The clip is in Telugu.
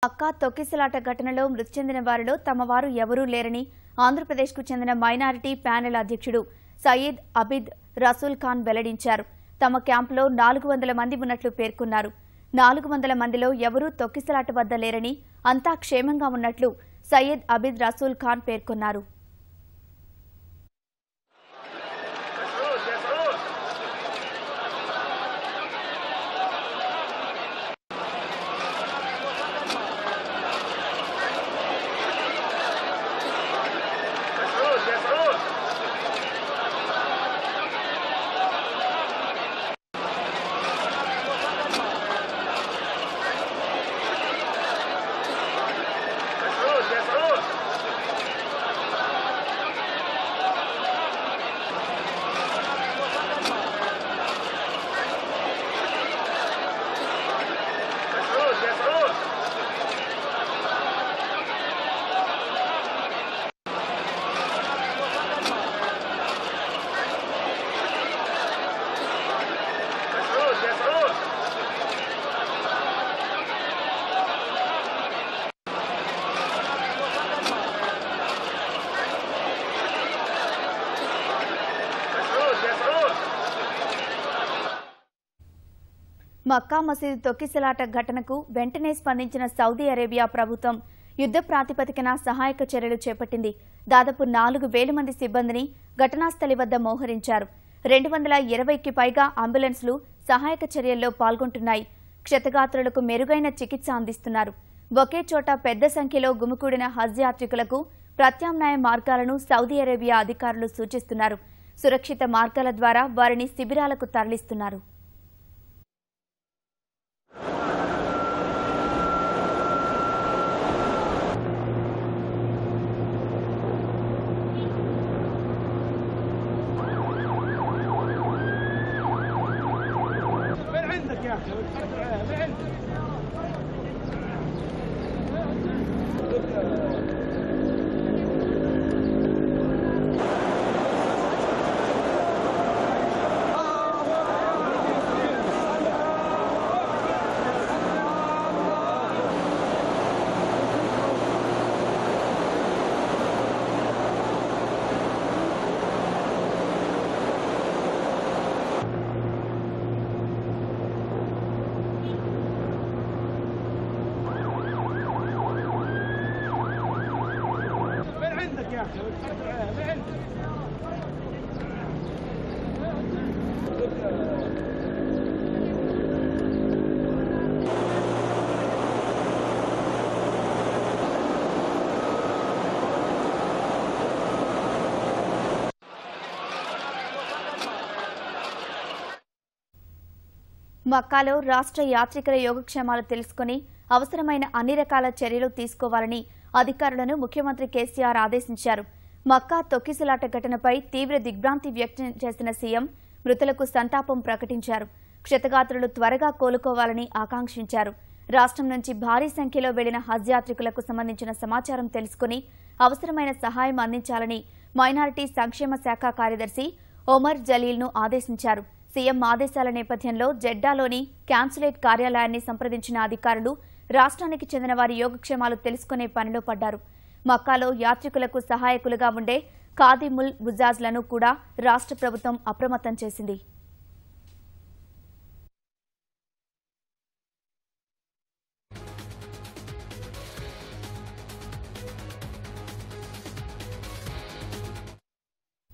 మక్కా తొక్కిసలాట ఘటనలో మృతి చెందిన వారిలో తమ వారు ఎవరూ లేరని ఆంధ్రప్రదేశ్కు చెందిన మైనారిటీ ప్యానెల్ అధ్యక్షుడు సయ్యద్ అబిద్ రసూల్ ఖాన్ వెల్లడించారు. తమ క్యాంపులో 400 మంది ఉన్నట్లు పేర్కొన్నారు. 400 మందిలో ఎవరూ తొక్కిసలాట వద్ద లేరని, అంతా క్షేమంగా ఉన్నట్లు సయ్యద్ అబిద్ రసూల్ ఖాన్ పేర్కొన్నారు. మక్కా మసీదు తొక్కిసలాట ఘటనకు వెంటనే స్పందించిన సౌదీ అరేబియా ప్రభుత్వం యుద్ధ ప్రాతిపదికన సహాయక చర్యలు చేపట్టింది. దాదాపు 4,000 మంది సిబ్బందిని ఘటనాస్థలి వద్ద మోహరించారు. 220కి పైగా అంబులెన్స్లు సహాయక చర్యల్లో పాల్గొంటున్నాయి. క్షతగాత్రులకు మెరుగైన చికిత్స అందిస్తున్నారు. ఒకే చోట పెద్ద సంఖ్యలో గుమికూడిన హజ్ యాత్రికులకు ప్రత్యామ్నాయ మార్గాలను సౌదీ అరేబియా అధికారులు సూచిస్తున్నారు. సురక్షిత మార్గాల ద్వారా వారిని శిబిరాలకు తరలిస్తున్నారు. మక్కాలో రాష్ట్ర యాత్రికుల యోగక్షేమాలు తెలుసుకుని అవసరమైన అన్ని రకాల చర్యలు తీసుకోవాలని అధికారులను ముఖ్యమంత్రి కేసీఆర్ ఆదేశించారు. మక్కా తొక్కిసలాట ఘటనపై తీవ్ర దిగ్భ్రాంతి వ్యక్తం చేసిన సీఎం మృతులకు సంతాపం ప్రకటించారు. క్షతగాత్రులు త్వరగా కోలుకోవాలని ఆకాంక్షించారు. రాష్ట్రం నుంచి భారీ సంఖ్యలో వెళ్లిన హజ్ యాత్రికులకు సంబంధించిన సమాచారం తెలుసుకుని అవసరమైన సహాయం అందించాలని మైనారిటీ సంక్షేమ శాఖ కార్యదర్శి ఒమర్ జలీల్ను ఆదేశించారు. సీఎం ఆదేశాల నేపథ్యంలో జెడ్డాలోని కాన్సులేట్ కార్యాలయాన్ని సంప్రదించిన అధికారులు రాష్ట్రానికి చెందిన వారి యోగక్షేమాలు తెలుసుకునే పనిలో పడ్డారు. మక్కాలో యాత్రికులకు సహాయకులుగా ఉండే ఖాదిముల్ బుజాజ్లను కూడా రాష్ట్ర ప్రభుత్వం అప్రమత్తం చేసింది.